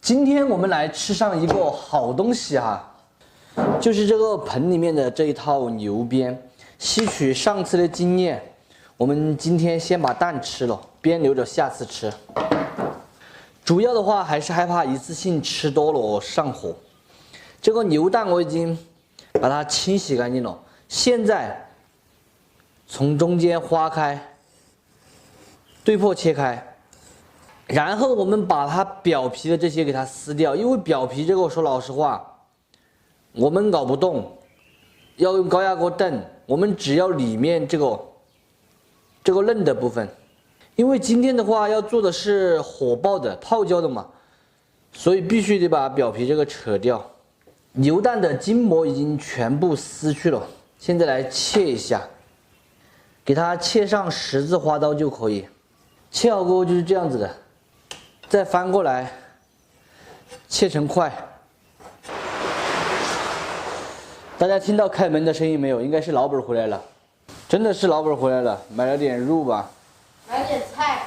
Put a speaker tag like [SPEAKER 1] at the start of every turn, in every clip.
[SPEAKER 1] 今天我们来吃上一个好东西哈，就是这个盆里面的这一套牛鞭。吸取上次的经验，我们今天先把蛋吃了，鞭留着下次吃。主要的话还是害怕一次性吃多了上火。这个牛蛋我已经把它清洗干净了，现在从中间划开，对破切开。 然后我们把它表皮的这些给它撕掉，因为表皮这个说老实话，我们搞不动，要用高压锅炖。我们只要里面这个嫩的部分，因为今天的话要做的是火爆的泡椒的嘛，所以必须得把表皮这个扯掉。牛蛋的筋膜已经全部撕去了，现在来切一下，给它切上十字花刀就可以。切好过后就是这样子的。 再翻过来，切成块。大家听到开门的声音没有？应该是老板回来了，真的是老板回来了，买了点肉吧，
[SPEAKER 2] 买点菜。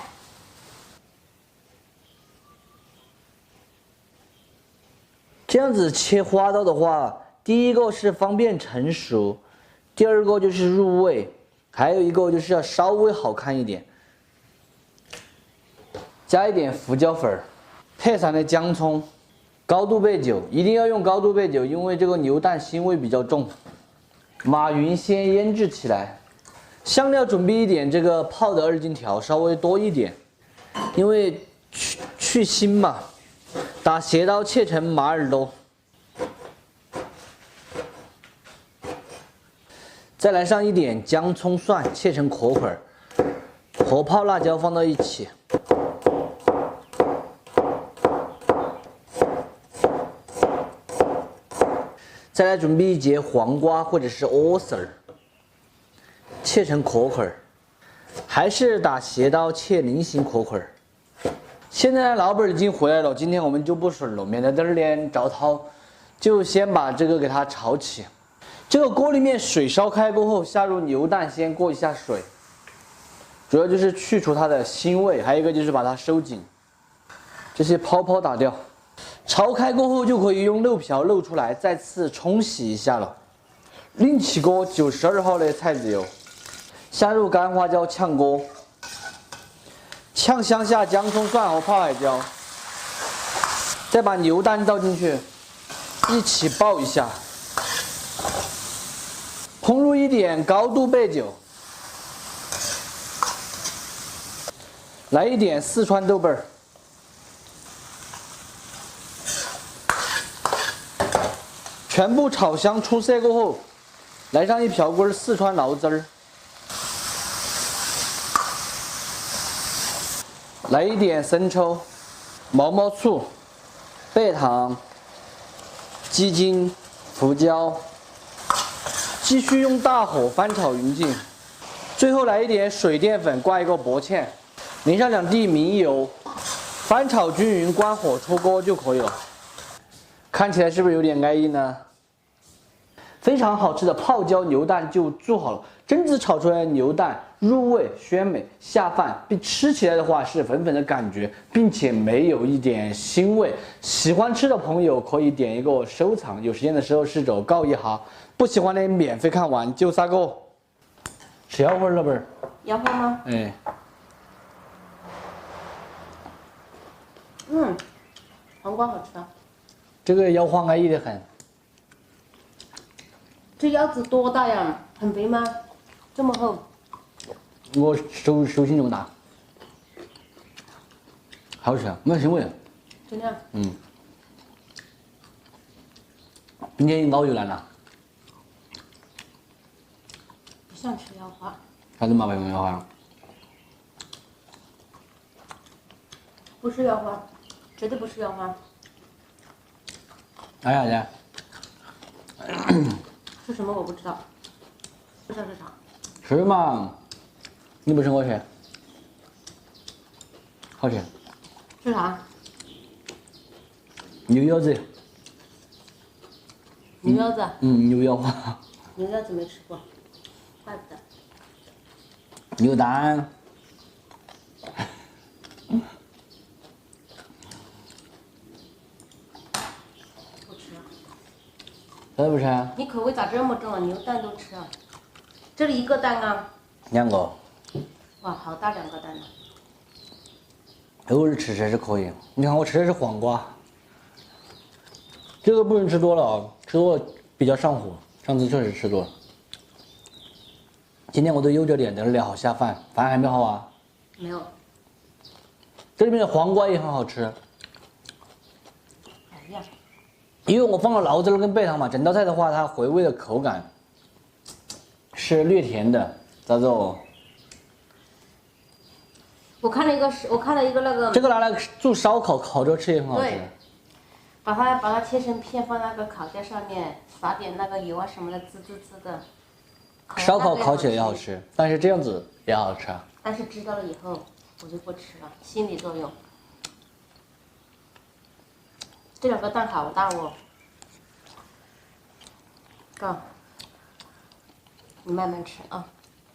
[SPEAKER 1] 这样子切花刀的话，第一个是方便成熟，第二个就是入味，还有一个就是要稍微好看一点。 加一点胡椒粉，配上的姜葱，高度焙酒，一定要用高度焙酒，因为这个牛蛋腥味比较重。马云先腌制起来，香料准备一点这个泡的2荆条，稍微多一点，因为去腥嘛。打斜刀切成马耳朵，再来上一点姜葱蒜，切成壳块，和泡辣椒放到一起。 再来准备一节黄瓜或者是莴笋儿，切成壳块儿，还是打斜刀切菱形壳块儿。现在老板已经回来了，今天我们就不水了，免得第二天着涛。就先把这个给它炒起。这个锅里面水烧开过后，下入牛蛋，先过一下水，主要就是去除它的腥味，还有一个就是把它收紧，这些泡泡打掉。 炒开过后就可以用漏瓢漏出来，再次冲洗一下了。另起锅92号的菜籽油，下入干花椒炝锅，炝香下姜葱蒜和泡海椒，再把牛蛋倒进去，一起爆一下。烹入一点高度焙酒，来一点四川豆瓣儿。 全部炒香出色过后，来上一瓢棍四川醪汁儿，来一点生抽、毛毛醋、白糖、鸡精、胡椒，继续用大火翻炒匀净。最后来一点水淀粉，挂一个薄芡，淋上2滴明油，翻炒均匀，关火出锅就可以了。看起来是不是有点安逸呢？ 非常好吃的泡椒牛蛋就做好了，真子炒出来的牛蛋入味鲜美下饭，并吃起来的话是粉粉的感觉，并且没有一点腥味。喜欢吃的朋友可以点一个收藏，有时间的时候试着告一下。不喜欢的免费看完就3个。吃腰花了不是？
[SPEAKER 2] 腰花吗？
[SPEAKER 1] 哎。
[SPEAKER 2] 黄瓜好吃的。
[SPEAKER 1] 这个腰花安逸的很。
[SPEAKER 2] 这腰子多大呀？很肥吗？这么厚？
[SPEAKER 1] 我手心这么大，好吃，没腥味。
[SPEAKER 2] 真的？
[SPEAKER 1] 今天老油来了。
[SPEAKER 2] 不想吃腰花。
[SPEAKER 1] 啥子嘛不用腰花？
[SPEAKER 2] 不是腰花，绝对不是腰花。
[SPEAKER 1] 哎呀子？
[SPEAKER 2] 是什么我不知道，不知道是啥。
[SPEAKER 1] 吃嘛，你不吃我吃，好吃。
[SPEAKER 2] 是啥？
[SPEAKER 1] 牛腰子。
[SPEAKER 2] 牛腰子。
[SPEAKER 1] 牛腰花。
[SPEAKER 2] 牛腰子没吃过，怪不得。
[SPEAKER 1] 牛蛋。是不是啊？
[SPEAKER 2] 你口味咋这么重啊？牛蛋都吃啊？这里一个蛋啊？
[SPEAKER 1] 2个。
[SPEAKER 2] 哇，好大2个蛋呢！
[SPEAKER 1] 偶尔吃吃是可以。你看我吃的是黄瓜，这个不能吃多了啊，吃多了比较上火。上次确实吃多了。今天我都悠着脸在这里好下饭，饭还没好啊。
[SPEAKER 2] 没有。
[SPEAKER 1] 这里面的黄瓜也很好吃。
[SPEAKER 2] 哎呀，
[SPEAKER 1] 因为我放了醪糟跟贝糖嘛，整道菜的话，它回味的口感是略甜的，叫做。
[SPEAKER 2] 我看了一个那个。
[SPEAKER 1] 这个拿来做烧烤，烤着吃也很好吃。
[SPEAKER 2] 对。把它切成片，放那个烤架上面，撒点那个油啊什么的，滋滋滋的。
[SPEAKER 1] 烧烤烤起来也好吃，但是这样子也好吃啊。
[SPEAKER 2] 但是知道了以后，我就不吃了，心理作用。这2个蛋好大哦。哥，你慢慢吃啊，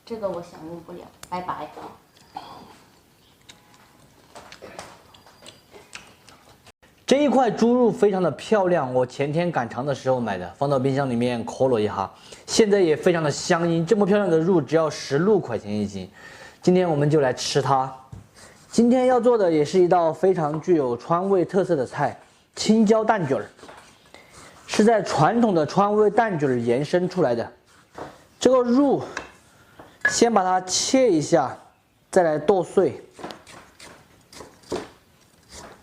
[SPEAKER 2] 这个我享用不了，拜拜。
[SPEAKER 1] 这一块猪肉非常的漂亮，我前天赶场的时候买的，放到冰箱里面烤了一下，现在也非常的香硬。这么漂亮的肉只要16块钱一斤，今天我们就来吃它。今天要做的也是一道非常具有川味特色的菜——青椒蛋卷儿，是在传统的川味蛋卷儿延伸出来的。这个肉先把它切一下，再来剁碎。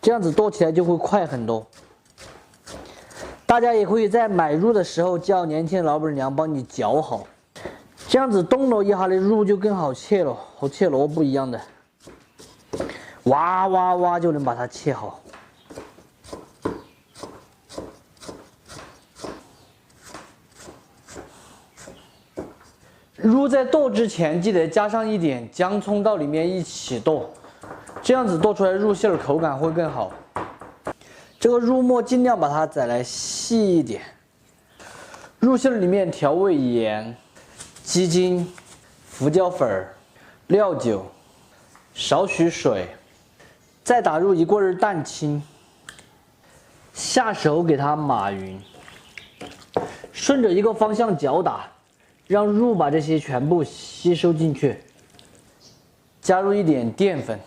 [SPEAKER 1] 这样子剁起来就会快很多。大家也可以在买肉的时候叫年轻的老板娘帮你绞好，这样子动了一下的肉就更好切了，和切萝卜一样的，哇哇哇就能把它切好。肉在剁之前记得加上一点姜葱到里面一起剁。这样子剁出来肉馅儿口感会更好。这个肉末尽量把它宰来细一点。肉馅儿里面调味盐、鸡精、胡椒粉、料酒，少许水，再打入1棍蛋清，下手给它码匀，顺着一个方向搅打，让肉把这些全部吸收进去。加入一点淀粉。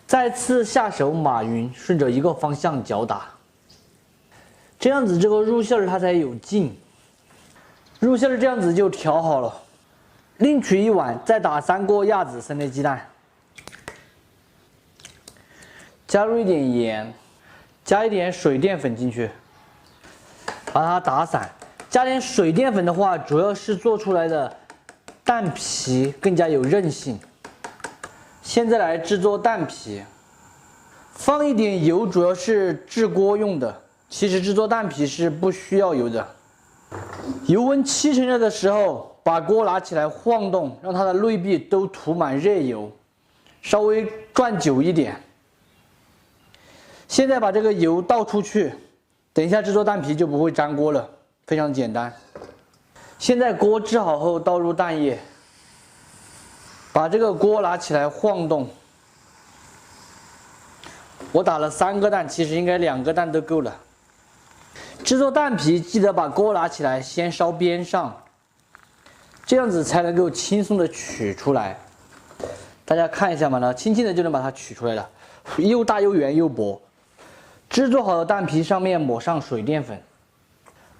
[SPEAKER 1] 再次下手码匀，顺着一个方向搅打，这样子这个肉馅儿它才有劲。肉馅儿这样子就调好了，另取1碗，再打3个鸭子生的鸡蛋，加入一点盐，加一点水淀粉进去，把它打散。加点水淀粉的话，主要是做出来的蛋皮更加有韧性。现在来制作蛋皮，放一点油，主要是制锅用的。其实制作蛋皮是不需要油的。油温70%热的时候，把锅拿起来晃动，让它的内壁都涂满热油，稍微转久一点。现在把这个油倒出去，等一下制作蛋皮就不会粘锅了，非常简单。现在锅制好后，倒入蛋液。把这个锅拿起来晃动，我打了3个蛋，其实应该2个蛋都够了。制作蛋皮记得把锅拿起来先烧边上，这样子才能够轻松的取出来。大家看一下嘛，轻轻的就能把它取出来了，又大又圆又薄。制作好的蛋皮上面抹上水淀粉，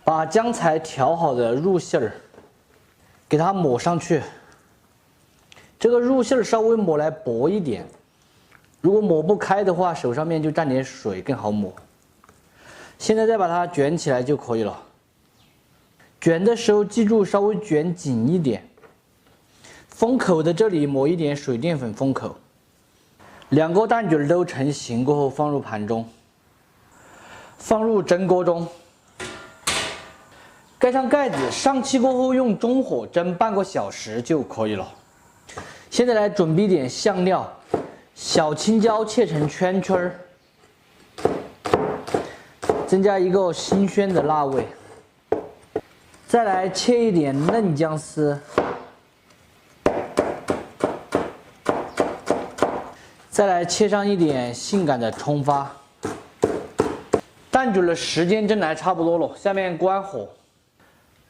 [SPEAKER 1] 把刚才调好的肉馅儿给它抹上去。这个肉馅儿稍微抹来薄一点，如果抹不开的话，手上面就蘸点水更好抹。现在再把它卷起来就可以了。卷的时候记住稍微卷紧一点。封口的这里抹一点水淀粉封口。2个蛋卷都成型过后放入盘中，放入蒸锅中，盖上盖子，上气过后用中火蒸半个小时就可以了。现在来准备点香料，小青椒切成圈圈，增加一个新鲜的辣味。再来切一点嫩姜丝，再来切上一点性感的葱花。蛋卷的时间蒸来差不多了，下面关火，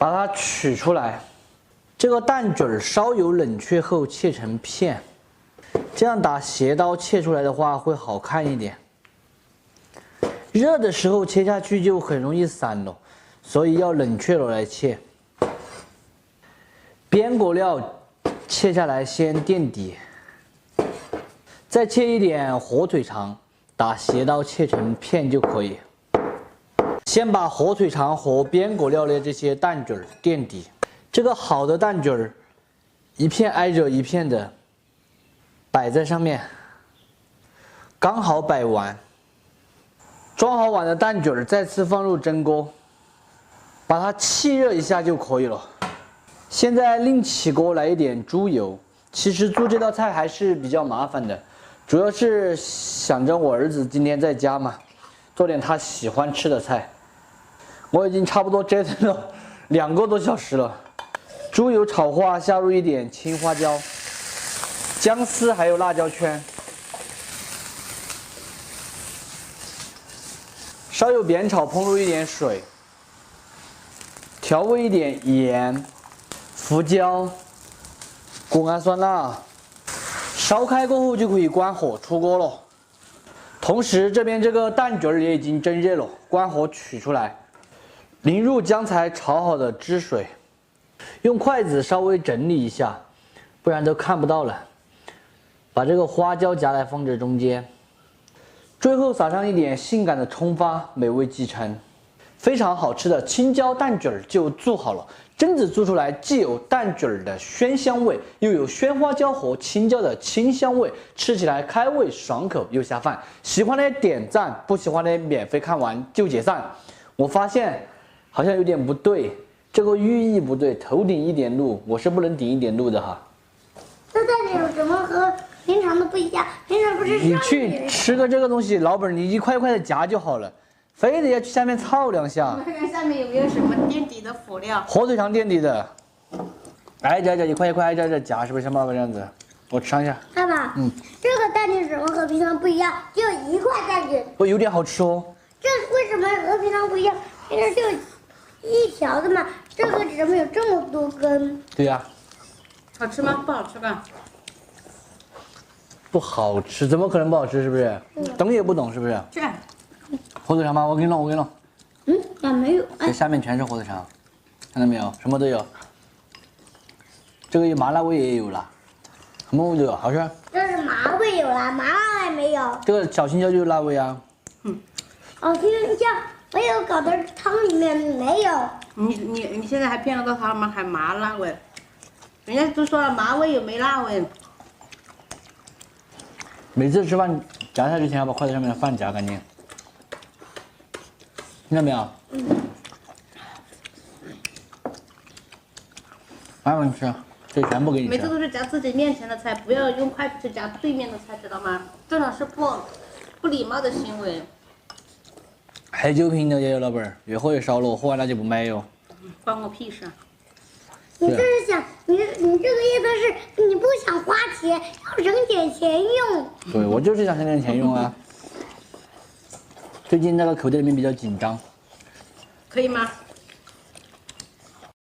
[SPEAKER 1] 把它取出来。这个蛋卷儿稍有冷却后切成片，这样打斜刀切出来的话会好看一点。热的时候切下去就很容易散了，所以要冷却了来切。边果料切下来先垫底，再切一点火腿肠，打斜刀切成片就可以。先把火腿肠和边果料的这些蛋卷儿垫底。这个好的蛋卷儿，一片挨着一片的摆在上面，刚好摆完。装好碗的蛋卷儿再次放入蒸锅，把它气热一下就可以了。现在另起锅来一点猪油。其实做这道菜还是比较麻烦的，主要是想着我儿子今天在家嘛，做点他喜欢吃的菜。我已经差不多折腾了2个多小时了。猪油炒化，下入一点青花椒、姜丝还有辣椒圈，稍有煸炒，烹入一点水，调味一点盐、胡椒、果干酸辣，烧开过后就可以关火出锅了。同时这边这个蛋卷也已经蒸热了，关火取出来，淋入刚才炒好的汁水。用筷子稍微整理一下，不然都看不到了。把这个花椒夹来放在中间，最后撒上一点性感的葱花，美味继承。非常好吃的青椒蛋卷就做好了。榛子做出来既有蛋卷的鲜香味，又有鲜花椒和青椒的清香味，吃起来开胃爽口又下饭。喜欢的点赞，不喜欢的免费看完就解散。我发现好像有点不对。这个寓意不对，头顶一点露，我是不能顶一点露的哈。
[SPEAKER 3] 这蛋卷怎么和平常的不一样？平常不是
[SPEAKER 1] 你去吃个这个东西，老板你一块块的夹就好了，非得要去下面操2下。
[SPEAKER 2] 看看下面有没有什么垫底的辅料？
[SPEAKER 1] 火腿肠垫底的，挨着一块一块挨着夹，是不是像爸爸这样子？我尝一下。
[SPEAKER 3] 爸爸，这个蛋卷怎么和平常不一样？只有1块蛋卷。
[SPEAKER 1] 有点好吃哦。
[SPEAKER 3] 这为什么和平常不一样？平常就1条的嘛，这个怎么有这么多根？
[SPEAKER 1] 对呀。
[SPEAKER 2] 好吃吗？不好吃吧？
[SPEAKER 1] 不好吃，怎么可能不好吃？是不是？懂也不懂，是不是？
[SPEAKER 2] 是。
[SPEAKER 1] 火腿肠吗？我给你弄，我给你弄。
[SPEAKER 3] 也没有。
[SPEAKER 1] 这下面全是火腿肠，看到没有？什么都有。这个麻辣味也有了，什么味都有，好吃。
[SPEAKER 3] 这是麻味有了，麻辣还没有。
[SPEAKER 1] 这个小青椒就是辣味啊。
[SPEAKER 3] 哦，青椒没有搞到汤里面没有。
[SPEAKER 2] 你现在还骗了个他吗？还麻辣味？人家都说了麻味有没辣味。
[SPEAKER 1] 每次吃饭夹菜之前要把筷子上面的饭夹干净，听到没有？慢慢吃，这全部给你吃。
[SPEAKER 2] 每次都是夹自己面前的菜，不要用筷子去夹对面的菜，知道吗？这种是不礼貌的行为。
[SPEAKER 1] 还有酒瓶的也有，老板儿，越喝越少了，喝完了就不买哟。
[SPEAKER 2] 关我屁事！
[SPEAKER 3] 你这是想，你这个意思是你不想花钱，要省点钱用。
[SPEAKER 1] 对，我就是想省点钱用啊。最近那个口袋里面比较紧张。
[SPEAKER 2] 可以吗？